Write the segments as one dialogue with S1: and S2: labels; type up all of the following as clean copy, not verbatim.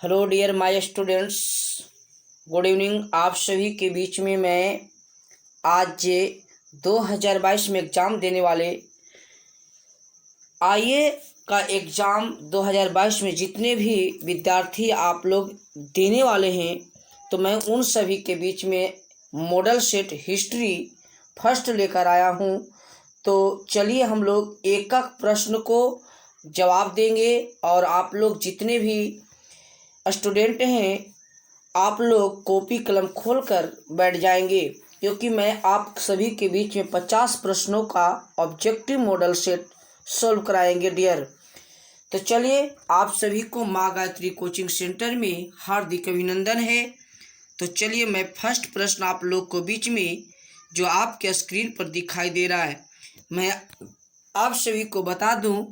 S1: Hello dear my students, good evening. आप सभी के बीच में मैं आज 2022 में एग्ज़ाम देने वाले आईए का एग्ज़ाम 2022 में जितने भी विद्यार्थी आप लोग देने वाले हैं, तो मैं उन सभी के बीच में मॉडल सेट हिस्ट्री फर्स्ट लेकर आया हूं। तो चलिए हम लोग एक एक प्रश्न को जवाब देंगे और आप लोग जितने भी स्टूडेंट हैं आप लोग कॉपी कलम खोलकर बैठ जाएंगे, क्योंकि मैं आप सभी के बीच में 50 प्रश्नों का ऑब्जेक्टिव मॉडल सेट सॉल्व कराएंगे डियर। तो चलिए, आप सभी को माँ गायत्री कोचिंग सेंटर में हार्दिक अभिनंदन है। तो चलिए, मैं फर्स्ट प्रश्न आप लोग को बीच में जो आपके स्क्रीन पर दिखाई दे रहा है, मैं आप सभी को बता दूं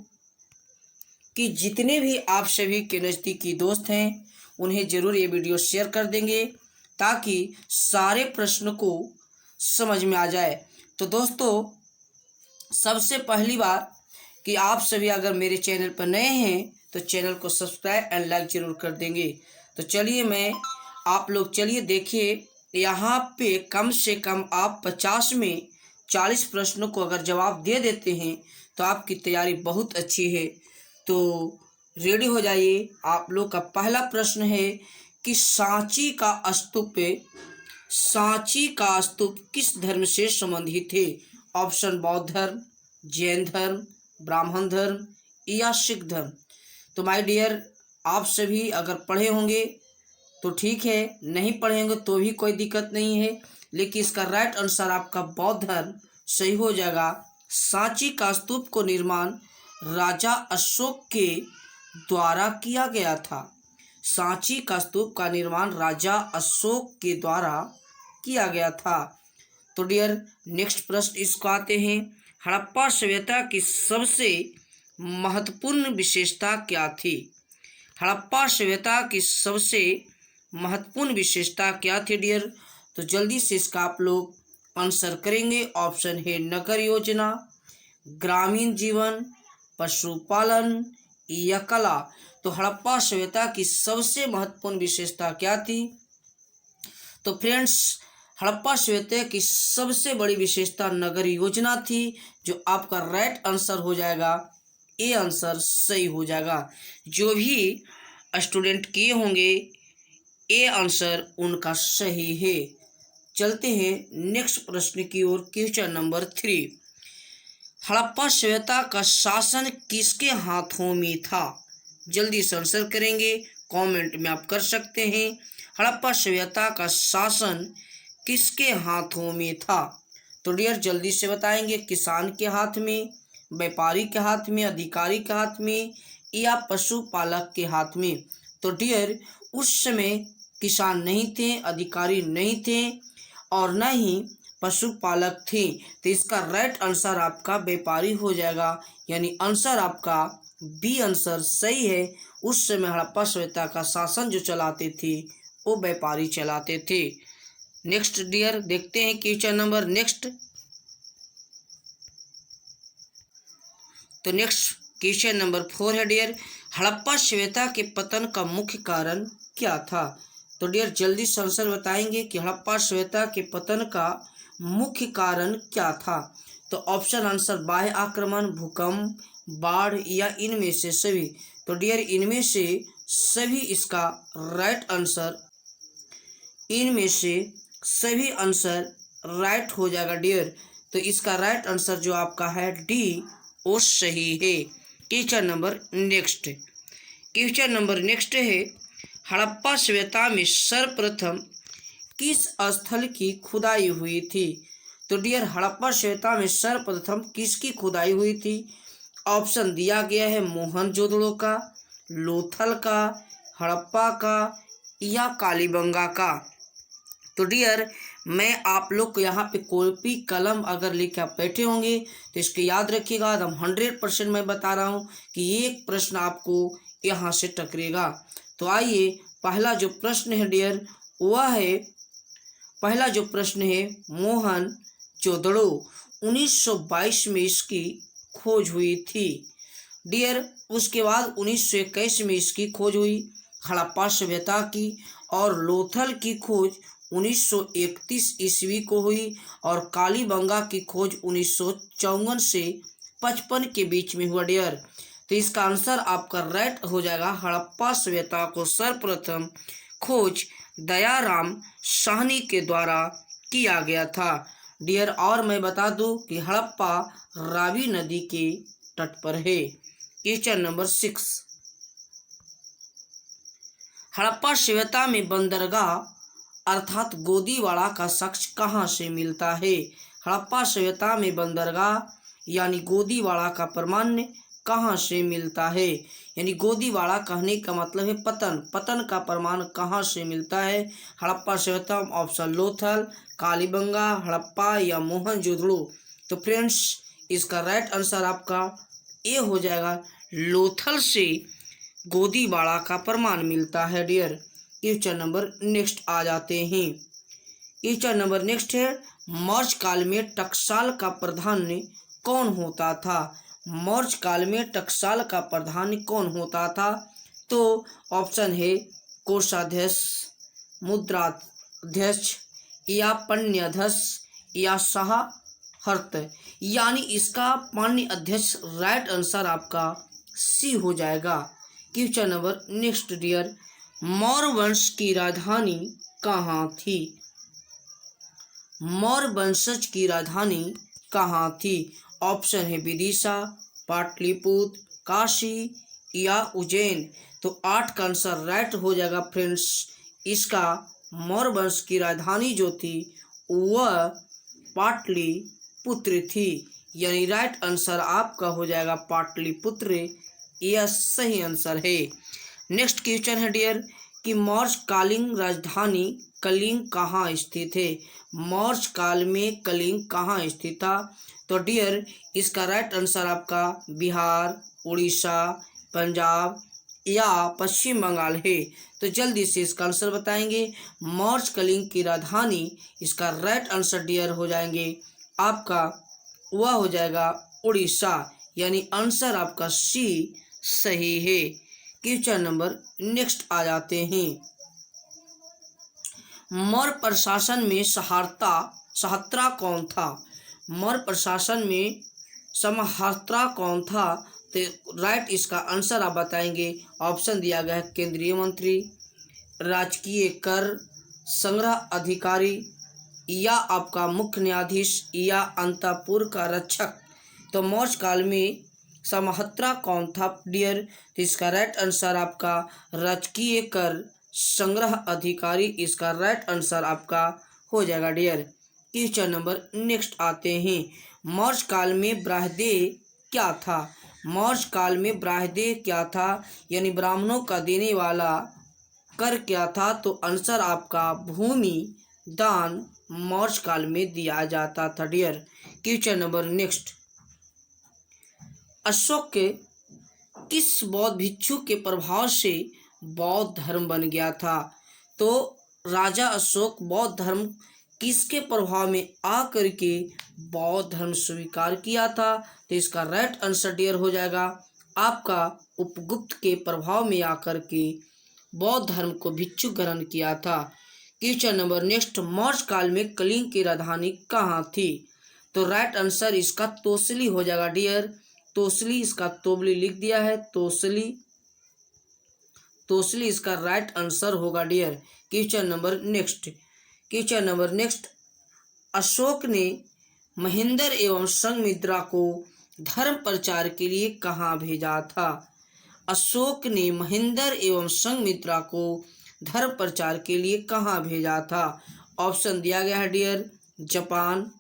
S1: कि जितने भी आप सभी के नज़दीकी दोस्त हैं उन्हें ज़रूर ये वीडियो शेयर कर देंगे ताकि सारे प्रश्न को समझ में आ जाए। तो दोस्तों, सबसे पहली बात कि आप सभी अगर मेरे चैनल पर नए हैं तो चैनल को सब्सक्राइब एंड लाइक ज़रूर कर देंगे। तो चलिए, मैं आप लोग चलिए देखिए, यहाँ पे कम से कम आप 50 में 40 प्रश्नों को अगर जवाब दे देते हैं तो आपकी तैयारी बहुत अच्छी है। तो रेडी हो जाइए। आप लोग का पहला प्रश्न है कि सांची का स्तूप किस धर्म से संबंधित है? ऑप्शन बौद्ध धर्म, जैन धर्म, ब्राह्मण धर्म या सिख धर्म। तो माय डियर, आप सभी अगर पढ़े होंगे तो ठीक है, नहीं पढ़े होंगे तो भी कोई दिक्कत नहीं है, लेकिन इसका राइट आंसर आपका बौद्ध धर्म सही हो जाएगा। सांची का स्तूप को निर्माण राजा अशोक के द्वारा किया गया था। सांची का स्तूप का निर्माण राजा अशोक के द्वारा किया गया था। तो डियर, नेक्स्ट प्रश्न इसको आते हैं, हड़प्पा सभ्यता की सबसे महत्वपूर्ण विशेषता क्या थी? हड़प्पा सभ्यता की सबसे महत्वपूर्ण विशेषता क्या थी डियर? तो जल्दी से इसका आप लोग आंसर करेंगे। ऑप्शन है नगर योजना, ग्रामीण जीवन, पशुपालन या कला। तो हड़प्पा सभ्यता की सबसे महत्वपूर्ण विशेषता क्या थी? तो फ्रेंड्स, हड़प्पा सभ्यता की सबसे बड़ी विशेषता नगर योजना थी, जो आपका राइट आंसर हो जाएगा। ये आंसर सही हो जाएगा। जो भी स्टूडेंट किए होंगे ये आंसर उनका सही है। चलते हैं नेक्स्ट प्रश्न की ओर। क्वेश्चन नंबर 3, हड़प्पा सभ्यता का शासन किसके हाथों में था? जल्दी से आंसर करेंगे, कमेंट में आप कर सकते हैं। हड़प्पा सभ्यता का शासन किसके हाथों में था? तो डियर जल्दी से बताएंगे, किसान के हाथ में, व्यापारी के हाथ में, अधिकारी के हाथ में या पशुपालक के हाथ में? तो डियर, उस समय किसान नहीं थे, अधिकारी नहीं थे और न ही पशुपालक थे। तो इसका राइट आंसर आपका व्यापारी हो जाएगा, यानी आंसर आपका बी आंसर सही है। उस समय हड़प्पा सभ्यता का शासन जो चलाते थे वो व्यापारी चलाते थे। नेक्स्ट डियर देखते हैं क्वेश्चन नंबर नेक्स्ट। तो नेक्स्ट क्वेश्चन नंबर 4 है डियर, हड़प्पा सभ्यता के पतन का मुख्य कारण क्या था? तो डियर जल्दी से आंसर बताएंगे कि हड़प्पा सभ्यता के पतन का मुख्य कारण क्या था? तो ऑप्शन आंसर बाह्य आक्रमण, भूकंप, बाढ़ या इनमें से सभी। तो डियर इनमें से सभी इसका राइट आंसर, इनमें से सभी आंसर राइट हो जाएगा डियर। तो इसका राइट आंसर जो आपका है डी वो सही है। क्वेश्चन नंबर नेक्स्ट है, हड़प्पा सभ्यता में सर्वप्रथम किस स्थल की खुदाई हुई थी? तो डियर हड़प्पा सभ्यता में सर्वप्रथम किसकी खुदाई हुई थी? ऑप्शन दिया गया है मोहनजोदड़ो का, लोथल का, हड़प्पा का या कालीबंगा का। तो डियर, मैं आप लोग को यहाँ पे कॉपी कलम अगर लेके आप बैठे होंगे तो इसके याद रखिएगा, हम 100% मैं बता रहा हूँ कि एक प्रश्न आपको यहाँ से टकरेगा। तो आइए, पहला जो प्रश्न है डियर वह है, पहला जो प्रश्न है मोहनजोदड़ो 1922 में इसकी खोज हुई थी डियर। उसके बाद 1921 में इसकी खोज हुई,
S2: हड़प्पा सभ्यता की और लोथल की खोज 1931 ईस्वी को हुई और कालीबंगा की खोज 1954 से 55 के बीच में हुआ डियर। तो इसका आंसर आपका राइट हो जाएगा। हड़प्पा सभ्यता को सर्वप्रथम खोज दयाराम साहनी के द्वारा किया गया था डियर। और मैं बता दूं कि हड़प्पा रावी नदी के तट पर है। क्वेश्चन नंबर 6, हड़प्पा सभ्यता में बंदरगाह अर्थात गोदीवाड़ा का शख्स कहाँ से मिलता है? हड़प्पा सभ्यता में बंदरगाह यानी गोदीवाड़ा का प्रमाण कहाँ से मिलता है? यानी गोदीवाड़ा कहने का मतलब है पतन। पतन का प्रमाण कहाँ से मिलता है? हड़प्पा सभ्यता। ऑप्शन लोथल, कालीबंगा, हड़प्पा या मोहनजोदड़ो। तो फ्रेंड्स इसका राइट आंसर आपका ए हो जाएगा। लोथल से गोदीवाड़ा का प्रमाण मिलता है डियर। क्वेश्चन नंबर नेक्स्ट आ जाते हैं। क्वेश्चन नंबर नेक्स्ट है, मौर्य काल में टकसाल का प्रधान कौन होता था? मौर्य काल में टकसाल का प्रधान कौन होता था? तो ऑप्शन है कोषाध्यक्ष, मुद्राध्यक्ष या पण्यध्यक्ष या सहाहर्त। यानी इसका पाण्य अध्यक्ष राइट आंसर आपका सी हो जाएगा। Question number next dear, Maurya वंश की राजधानी कहाँ थी? मौर्य वंशज की राजधानी कहाँ थी? ऑप्शन है विदिशा, पाटलिपुत्र, काशी या उज्जैन। तो 8 का आंसर राइट हो जाएगा फ्रेंड्स। इसका मौर्य वंश की राजधानी जो थी वह पाटलिपुत्र थी। यानी राइट आंसर आपका हो जाएगा पाटलिपुत्र। यह सही आंसर है। नेक्स्ट क्वेश्चन है डियर कि मौर्य कालीन राजधानी कलिंग कहाँ स्थित है? मौर्य काल में कलिंग कहाँ स्थित था? तो डियर इसका राइट आंसर आपका बिहार, उड़ीसा, पंजाब या पश्चिम बंगाल है। तो जल्दी से इसका आंसर बताएंगे। मौर्य कलिंग की राजधानी, इसका राइट आंसर डियर हो जाएंगे आपका, वह हो जाएगा उड़ीसा। यानी आंसर आपका सी सही है। क्वेश्चन नंबर नेक्स्ट आ जाते हैं। मौर्य प्रशासन में सहात्रा कौन था? मौर्य प्रशासन में समहर्ता कौन था? तो राइट इसका आंसर आप बताएंगे। ऑप्शन दिया गया है केंद्रीय मंत्री, राजकीय कर संग्रह अधिकारी या आपका मुख्य न्यायाधीश या अंतःपुर का रक्षक। तो मौर्य काल में समहर्ता कौन था डियर? तो इसका राइट आंसर आपका राजकीय कर संग्रह अधिकारी, इसका राइट आंसर आपका हो जाएगा डियर। क्वेश्चन नंबर नेक्स्ट आते हैं। मौर्य काल में ब्राह्मदेय क्या था? मौर्य काल में ब्राह्मदेय क्या था? यानी ब्राह्मणों का देने वाला कर क्या था? तो आंसर आपका भूमि दान मौर्य काल में दिया जाता था dear. Question number next, Ashoka के किस बौद्ध भिक्षु के प्रभाव से बौद्ध धर्म बन गया था? तो राजा अशोक बौद्ध धर्म किसके प्रभाव में आकर के बौद्ध धर्म स्वीकार किया था? तो इसका राइट आंसर डियर हो जाएगा आपका उपगुप्त के प्रभाव में आकर के बौद्ध धर्म को भिक्षु ग्रहण किया था। क्वेश्चन नंबर नेक्स्ट, मौर्य काल में कलिंग की राजधानी कहाँ थी? तो राइट आंसर इसका तोसली हो जाएगा डियर। तोसली, इसका तोबली लिख दिया है, तोसली, तोसली इसका राइट आंसर होगा dear. Question number next, question number next, Ashok ने महेंद्र एवं संघमित्रा को धर्म प्रचार के लिए कहाँ भेजा था? अशोक ने महेंद्र एवं संघमित्रा को धर्म प्रचार के लिए कहाँ भेजा था? ऑप्शन दिया गया है डियर, जापान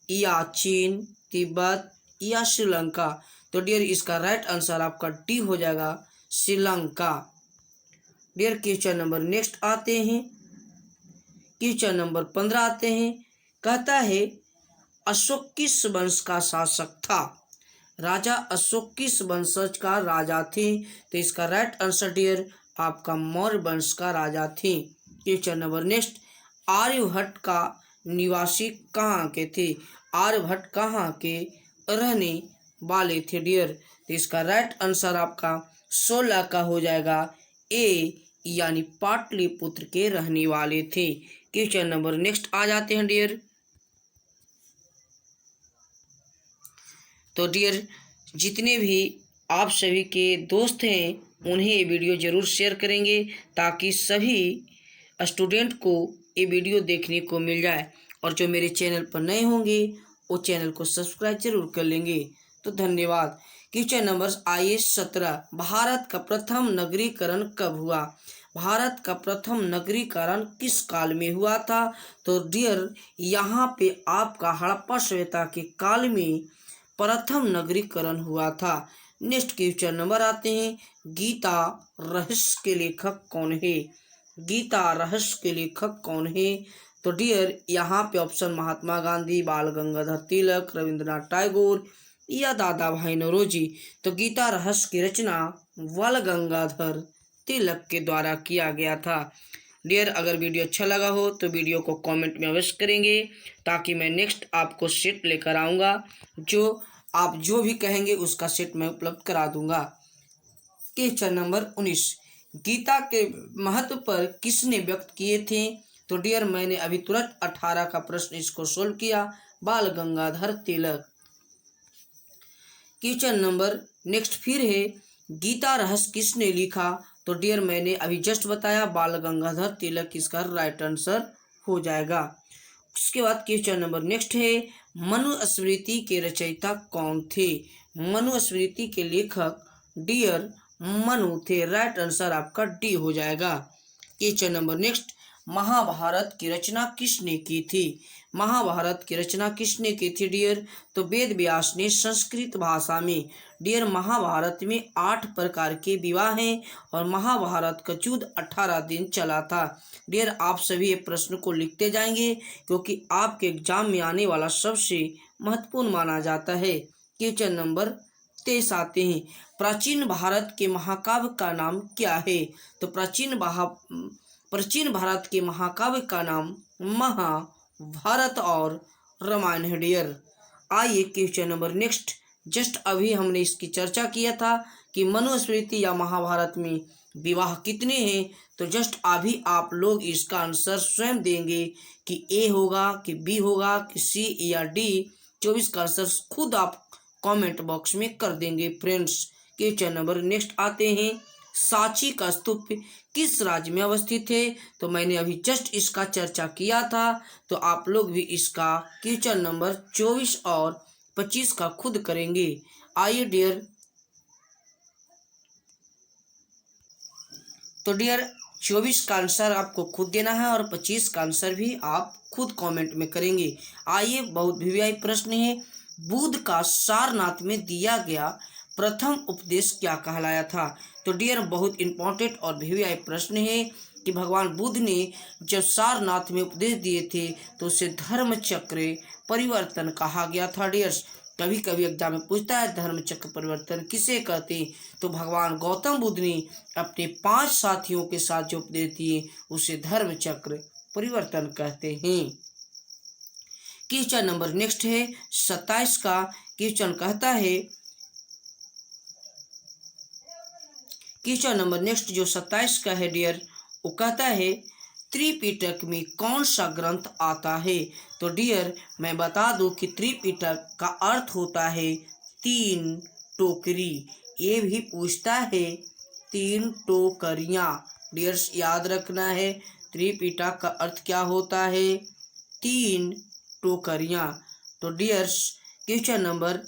S2: या चीन, तिब्बत या श्रीलंका। तो डियर इसका राइट आंसर आपका डी हो जाएगा, Sri Lanka. Dear question number next आते हैं। क्वेश्चन नंबर 15 आते हैं। कहता है अशोक किस वंश का शासक था? राजा अशोक किस वंशज का राजा थे? तो इसका राइट आंसर डियर आपका मौर्य वंश का राजा थे। क्वेश्चन नंबर नेक्स्ट, आर्यभट्ट का निवासी कहाँ के थे? आर्यभट्ट कहाँ के रहने वाले थे डियर? तो इसका राइट आंसर आपका 16 का हो जाएगा ए, यानी पाटलिपुत्र के रहने वाले थे। क्वेश्चन नंबर नेक्स्ट आ जाते हैं डियर। तो डियर जितने भी आप सभी के दोस्त हैं उन्हें ये वीडियो ज़रूर शेयर करेंगे ताकि सभी स्टूडेंट को ये वीडियो देखने को मिल जाए, और जो मेरे चैनल पर नए होंगे वो चैनल को सब्सक्राइब जरूर कर लेंगे। तो धन्यवाद। क्वेश्चन नंबर आइए 17। भारत का प्रथम नगरीकरण कब हुआ? भारत का प्रथम नगरीकरण किस काल में हुआ था? तो डियर यहाँ पे आपका हड़प्पा सभ्यता के काल में प्रथम नगरीकरण हुआ था। नेक्स्ट क्वेश्चन नंबर आते हैं, गीता रहस्य के लेखक कौन है? गीता रहस्य के लेखक कौन है? तो डियर यहाँ पे ऑप्शन महात्मा गांधी, बाल गंगाधर तिलक, रविंद्रनाथ टैगोर या दादा भाई नौरोजी। तो गीता रहस्य की रचना बाल गंगाधर तिलक के द्वारा किया गया था। डियर अगर वीडियो अच्छा लगा हो तो वीडियो को कमेंट में अवश्य करेंगे ताकि मैं नेक्स्ट आपको सेट लेकर आऊँगा, जो आप जो भी कहेंगे उसका सेट मैं उपलब्ध करा दूंगा। Question number 19। गीता के महत्व पर किसने व्यक्त किए थे? तो डियर मैंने अभी तुरंत 18 का प्रश्न इसको सोल्व किया, बाल Gangadhar Tilak. Question number next फिर है, गीता रहस्य किसने लिखा? तो डियर मैंने अभी जस्ट बताया, बाल गंगाधर तिलक इसका राइट आंसर हो जाएगा। उसके बाद क्वेश्चन नंबर नेक्स्ट है, मनुस्मृति के रचयिता कौन थे? मनुस्मृति के लेखक डियर मनु थे। राइट आंसर आपका डी हो जाएगा। क्वेश्चन नंबर नेक्स्ट, महाभारत की रचना किसने की थी? महाभारत की रचना किसने की थी डियर? तो वेद व्यास ने संस्कृत भाषा में। डियर महाभारत में 8 प्रकार के विवाह हैं और महाभारत का युद्ध 18 दिन चला था। डियर आप सभी ये प्रश्न को लिखते जाएंगे क्योंकि आपके एग्जाम में आने वाला सबसे महत्वपूर्ण माना जाता है। क्वेश्चन नंबर 23 आते हैं, प्राचीन भारत के महाकाव्य का नाम क्या है? तो प्राचीन भारत के महाकाव्य का नाम महाभारत और रामायण है डियर। आइए क्वेश्चन नंबर नेक्स्ट, जस्ट अभी हमने इसकी चर्चा किया था कि मनुस्मृति या महाभारत में विवाह कितने हैं। तो जस्ट अभी आप लोग इसका आंसर स्वयं देंगे कि ए होगा कि बी होगा कि सी या डी। 24 का आंसर खुद आप कमेंट बॉक्स में कर देंगे फ्रेंड्स। क्वेश्चन नंबर नेक्स्ट आते हैं, सांची का स्तूप किस राज्य में अवस्थित है? तो मैंने अभी जस्ट इसका चर्चा किया था, तो आप लोग भी इसका क्वेश्चन नंबर 24 और 25 का खुद करेंगे। आइए डियर, तो डियर 24 का आंसर आपको खुद देना है और 25 का आंसर भी आप खुद कमेंट में करेंगे। आइए बहुत वीवीआई प्रश्न है, बुद्ध का सारनाथ में दिया गया प्रथम उपदेश क्या कहलाया था? तो डियर बहुत इंपॉर्टेंट और वीवीआई प्रश्न है कि भगवान बुद्ध ने जब सारनाथ में उपदेश दिए थे तो उसे धर्म चक्र परिवर्तन कहा गया था। डियर कभी कभी एग्जाम में पूछता है धर्म चक्र परिवर्तन किसे कहते हैं? तो भगवान गौतम बुद्ध ने अपने 5 साथियों के साथ जो उपदेश दिए उसे धर्म चक्र परिवर्तन कहते हैं। क्वेश्चन नंबर नेक्स्ट है 27 का क्वेश्चन कहता है, क्वेश्चन नंबर नेक्स्ट जो 27 का है डियर वो कहता है, त्रिपिटक में कौन सा ग्रंथ आता है? तो डियर मैं बता दूं कि त्रिपिटक का अर्थ होता है 3 टोकरी। ये भी पूछता है 3 टोकरियाँ। डियर्स याद रखना है त्रिपिटक का अर्थ क्या होता है, 3 टोकरियाँ। तो डियर्स क्वेश्चन नंबर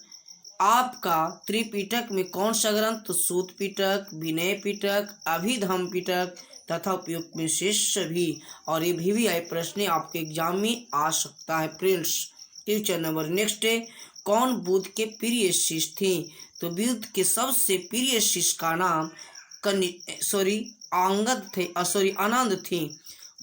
S2: आपका त्रिपिटक में कौन सा ग्रंथ? तो सूत पिटक, विनय पिटक, अभिधम पिटक तथा उपयुक्त में शेष सभी। और ये वीवीआई प्रश्न आपके एग्जाम में आ सकता है फ्रेंड्स। क्वेश्चन नंबर नेक्स्ट है, कौन बुद्ध के प्रिय शिष्य थे? तो बुद्ध के सबसे प्रिय शिष्य का नाम आनंद थे।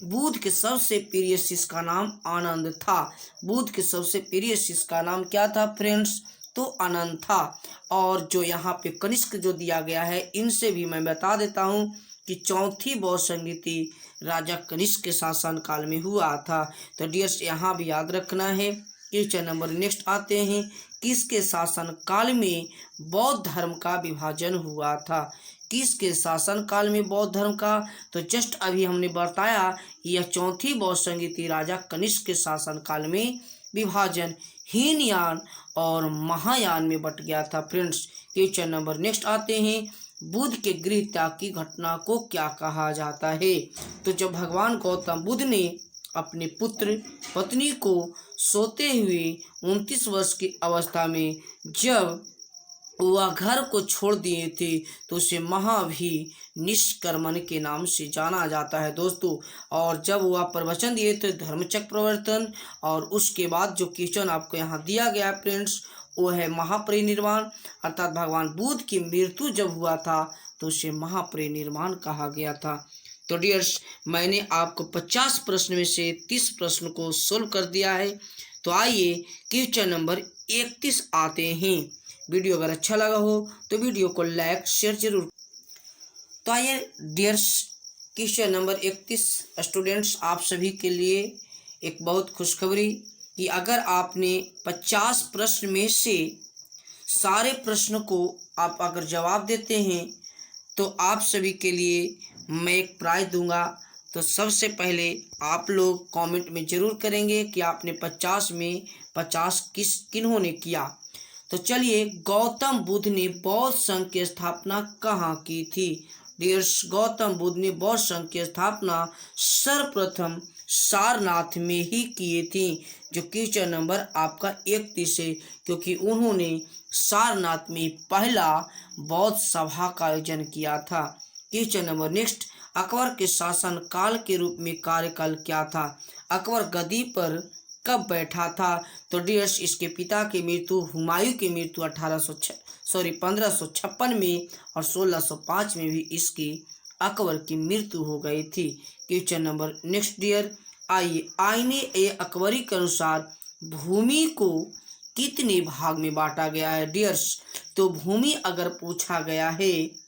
S2: बुद्ध के सबसे प्रिय शिष्य का नाम आनंद था। बुद्ध के सबसे प्रिय शिष्य का नाम क्या था फ्रेंड्स? तो आनंद था। और जो यहाँ पे कनिष्क जो दिया गया है इनसे भी मैं बता देता हूँ कि चौथी बौद्ध संगीति राजा कनिष्क के शासन काल में हुआ था। तो डियर्स यहाँ भी याद रखना है। क्वेश्चन नंबर नेक्स्ट आते हैं, किसके शासन काल में बौद्ध धर्म का विभाजन हुआ था? किसके शासन काल में बौद्ध धर्म का? तो जस्ट अभी हमने बताया यह चौथी बौद्ध संगीति राजा कनिष्क के शासन काल में विभाजन हीनयान और महायान में बट गया था फ्रेंड्स। क्वेश्चन नंबर नेक्स्ट आते हैं, बुद्ध के गृह त्याग की घटना को क्या कहा जाता है? तो जब भगवान गौतम बुद्ध ने अपने पुत्र पत्नी को सोते हुए 29 वर्ष की अवस्था में जब वह घर को छोड़ दिए थे तो उसे महाभी निष्कर्मण के नाम से जाना जाता है दोस्तों। और जब वह प्रवचन दिए थे धर्मचक्र प्रवर्तन, और उसके बाद जो क्वेश्चन आपको यहाँ दिया गया है फ्रेंड्स वो है महापरिनिर्वाण, अर्थात भगवान बुद्ध की मृत्यु जब हुआ था तो उसे महापरिनिर्वाण कहा गया था। तो डियर्स, मैंने आपको 50 प्रश्न में से 30 प्रश्न को सोल्व कर दिया है। तो आइए क्वेश्चन नंबर 31 आते हैं। वीडियो अगर अच्छा लगा हो तो वीडियो को लाइक शेयर जरूर। तो आइए डियर्स, क्वेश्चन नंबर 31 स्टूडेंट्स, आप सभी के लिए एक बहुत खुशखबरी कि अगर आपने 50 प्रश्न में से सारे प्रश्न को आप अगर जवाब देते हैं तो आप सभी के लिए मैं एक प्राइज दूंगा। तो सबसे पहले आप लोग कमेंट में ज़रूर करेंगे कि आपने 50 में 50 किन्होंने किया। तो चलिए, गौतम बुद्ध ने बौद्ध संघ की स्थापना कहाँ की थी? डियर्स, गौतम बुद्ध ने बौद्ध संघ की स्थापना सर्वप्रथम सारनाथ में ही किए थी, जो क्वेश्चन नंबर आपका 31 है, क्योंकि उन्होंने सारनाथ में पहला बौद्ध सभा का आयोजन किया था। क्वेश्चन नंबर नेक्स्ट, अकबर के शासन काल के रूप में कार्यकाल क्या था? अकबर गद्दी पर कब बैठा था? तो डियर्स, इसके पिता की मृत्यु हुमायूं की मृत्यु 1556 में और 1605 में भी इसकी अकबर की मृत्यु हो गई थी। क्वेश्चन नंबर नेक्स्ट डियर, आइए, आईने ए अकबरी के अनुसार भूमि को कितने भाग में बांटा गया है? डियर्स, तो भूमि अगर पूछा गया है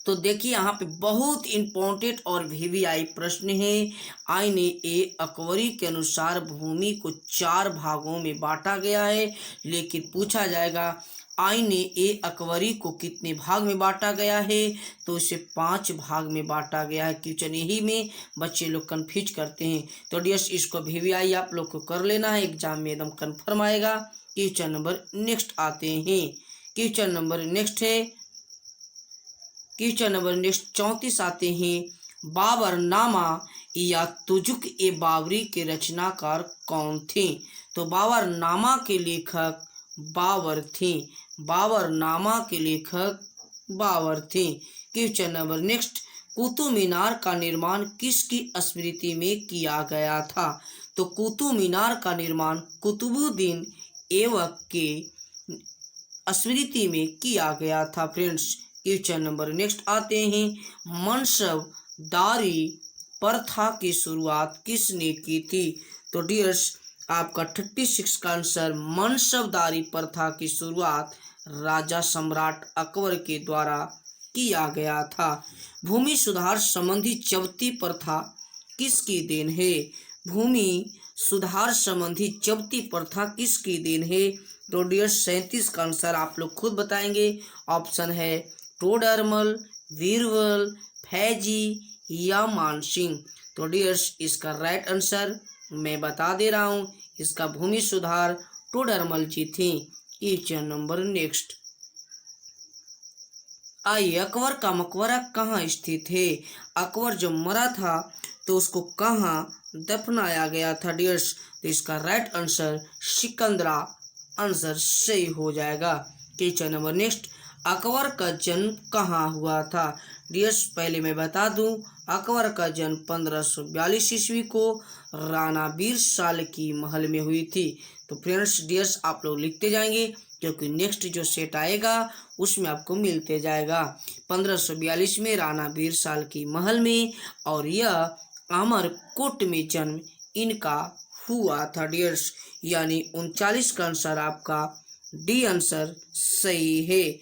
S2: तो देखिए यहाँ पे बहुत इम्पोर्टेंट और वीवीआई प्रश्न है। आईने ए अकबरी के अनुसार भूमि को 4 भागों में बांटा गया है, लेकिन पूछा जाएगा आईने ए अकबरी को कितने भाग में बांटा गया है? तो इसे 5 भाग में बांटा गया है। क्वेश्चन यही में बच्चे लोग कन्फ्यूज करते हैं। तो डियर्स, इसको वीवीआई आप लोग को कर लेना है, एग्जाम में एकदम कन्फर्म आएगा। क्वेश्चन नंबर नेक्स्ट आते हैं। क्वेश्चन नंबर नेक्स्ट है, क्वेश्चन नंबर नेक्स्ट 34 आते हैं। बाबरनामा या तुजुक ए बाबरी के रचनाकार कौन थे? तो बाबरनामा के लेखक बाबर थे। बाबरनामा के लेखक बाबर थे। Question number next, Qutub Minar का निर्माण किसकी स्मृति में किया गया था? तो कुतुब मीनार का निर्माण कुतुबुद्दीन ऐबक के स्मृति में किया गया था फ्रेंड्स। क्वेश्चन नंबर नेक्स्ट आते हैं, मनसबदारी प्रथा की शुरुआत किसने की थी? तो डियर्स, आपका 36 का आंसर, मनसबदारी प्रथा की शुरुआत राजा सम्राट अकबर के द्वारा किया गया था। भूमि सुधार संबंधी जब्ती प्रथा किसकी देन है? भूमि सुधार संबंधी जब्ती प्रथा किसकी देन है? तो डियर्स, 37 का आंसर आप लोग खुद बताएंगे। ऑप्शन है टोडरमल, वीरबल, फैजी या मानसिंह। तो डियर्स, इसका राइट आंसर मैं बता दे रहा हूँ, इसका भूमि सुधार टोडरमल जी थे। क्वेश्चन नंबर नेक्स्ट, आइए, अकबर का मकबरा कहाँ स्थित है? अकबर जो मरा था तो उसको कहाँ दफनाया गया था? डियर्स, तो इसका राइट आंसर सिकंदरा आंसर सही हो जाएगा। क्वेश्चन नंबर नेक्स्ट, अकबर का जन्म कहाँ हुआ था? डियर्स, पहले मैं बता दूं, अकबर का जन्म 1542 ईस्वी को राणा बीरसाल की महल में हुई थी। तो फ्रेंड्स डियर्स, आप लोग लिखते जाएंगे क्योंकि नेक्स्ट जो सेट आएगा उसमें आपको मिलते जाएगा। 1542 में राणा बीरसाल की महल में, और यह अमरकोट में जन्म इनका हुआ था डियर्स, यानी 39 का आंसर आपका डी आंसर सही है।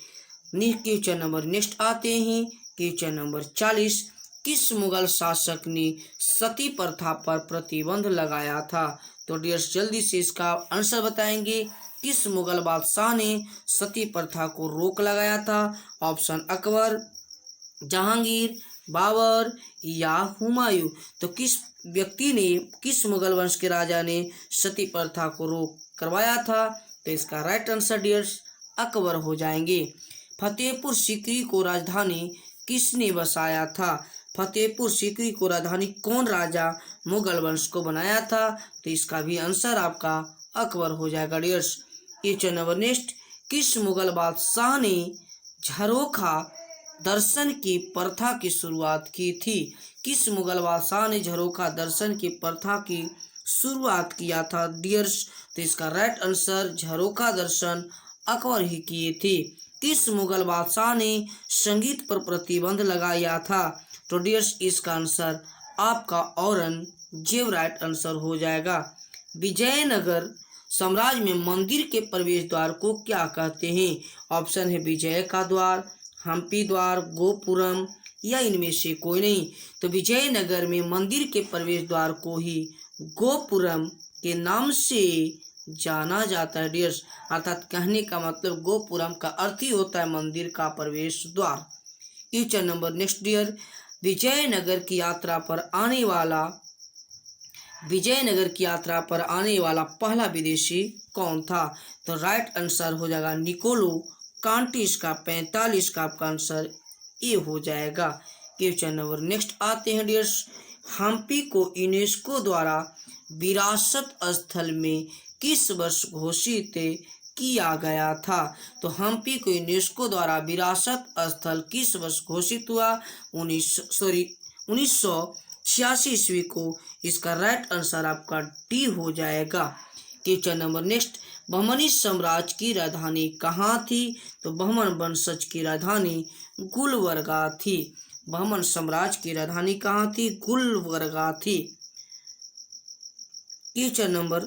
S2: क्वेश्चन नंबर नेक्स्ट आते हैं। क्वेश्चन नंबर 40, किस मुगल शासक ने सती प्रथा पर प्रतिबंध लगाया था? तो डियर्स, जल्दी से इसका आंसर बताएंगे। किस मुगल बादशाह ने सती प्रथा को रोक लगाया था? ऑप्शन अकबर, जहांगीर, बाबर या हुमायूं। तो किस व्यक्ति ने, किस मुगल वंश के राजा ने सती प्रथा को रोक करवाया था? तो इसका राइट आंसर डियर्स अकबर हो जाएंगे। फतेहपुर सीकरी को राजधानी किसने बसाया था? फतेहपुर सीकरी को राजधानी कौन राजा मुगल वंश को बनाया था? तो इसका भी आंसर आपका अकबर हो जाएगा डियर्स। क्वेश्चन नंबर नेक्स्ट, किस मुगल बादशाह ने झरोखा दर्शन की प्रथा की शुरुआत की थी? किस मुगल बादशाह ने झरोखा दर्शन की प्रथा की शुरुआत किया था डियर्स? तो इसका राइट आंसर झरोखा दर्शन अकबर ही किए थे। किस मुगल बादशाह ने संगीत पर प्रतिबंध लगाया था? तो डियर्स इसका आंसर आपका औरंगजेब राइट आंसर हो जाएगा। विजयनगर साम्राज्य में मंदिर के प्रवेश द्वार को क्या कहते हैं? ऑप्शन है विजय का द्वार, हम्पी द्वार, गोपुरम या इनमें से कोई नहीं। तो विजयनगर में मंदिर के प्रवेश द्वार को ही गोपुरम के नाम से जाना जाता है डियर्स। अर्थात कहने का मतलब गोपुरम का अर्थ ही होता है मंदिर का प्रवेश द्वार। Question number next dear, Vijayanagar की यात्रा पर आने वाला पहला विदेशी कौन था? तो राइट आंसर हो जाएगा निकोलो कांटिस का 45 का आपका आंसर ए हो जाएगा। क्वेश्चन नंबर नेक्स्ट आते हैं डियर्स, हम्पी को यूनेस्को द्वारा विरासत स्थल में किस वर्ष घोषित किया गया था? तो हम्पी को यूनेस्को द्वारा विरासत स्थल किस वर्ष घोषित हुआ? 1986 ईस्वी को। इसका राइट आंसर आपका डी हो जाएगा। क्वेश्चन नंबर नेक्स्ट, बहमनी साम्राज्य की राजधानी कहाँ थी? तो बहमन वंशज की राजधानी गुलबर्गा थी। बहमन साम्राज्य की राजधानी कहाँ थी? गुलबर्गा थी। क्वेश्चन नंबर,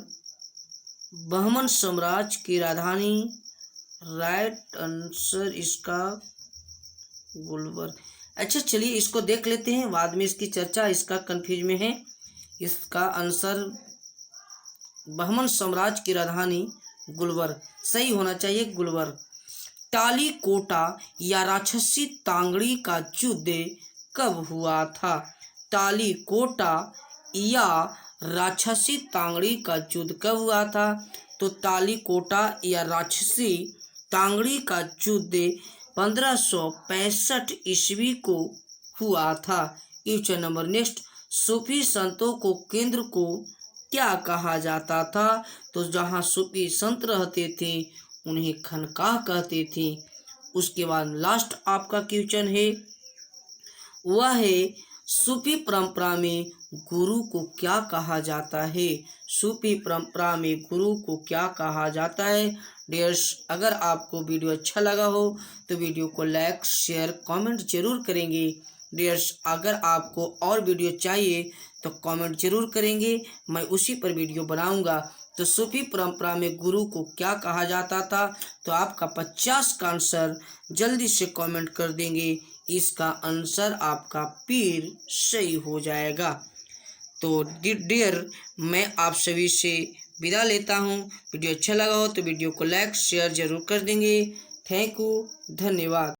S2: बहमन साम्राज्य की राजधानी राइट आंसर इसका गुलबर्ग। अच्छा चलिए इसको देख लेते हैं, बाद में इसकी चर्चा, इसका कंफ्यूज में है। इसका आंसर बहमन साम्राज्य की राजधानी गुलबर्ग सही होना चाहिए, गुलबर्ग। तालीकोटा या राक्षसी तांगड़ी का युद्ध कब हुआ था? तालीकोटा या राक्षसी तांगड़ी का युद्ध कब हुआ था? तो तालीकोटा या राक्षसी तांगड़ी का युद्ध 1565 ईस्वी को हुआ था। क्वेश्चन नंबर नेक्स्ट, सूफी संतों को केंद्र को क्या कहा जाता था? तो जहाँ सूफी संत रहते थे उन्हें खनकाह कहते थे। उसके बाद लास्ट आपका क्वेश्चन है, वह है सूफी परंपरा में गुरु को क्या कहा जाता है? सूफी परंपरा में गुरु को क्या कहा जाता है? डियर्स, अगर आपको वीडियो अच्छा लगा हो तो वीडियो को लाइक शेयर कमेंट जरूर करेंगे। डियर्स, अगर आपको और वीडियो चाहिए तो कमेंट जरूर करेंगे, मैं उसी पर वीडियो बनाऊंगा। तो सूफी परंपरा में गुरु को क्या कहा जाता था? तो आपका 50 का आंसर जल्दी से कमेंट कर देंगे, इसका आंसर आपका पीर सही हो जाएगा। तो डियर, मैं आप सभी से विदा लेता हूँ। वीडियो अच्छा लगा हो तो वीडियो को लाइक शेयर जरूर कर देंगे। थैंक यू, धन्यवाद।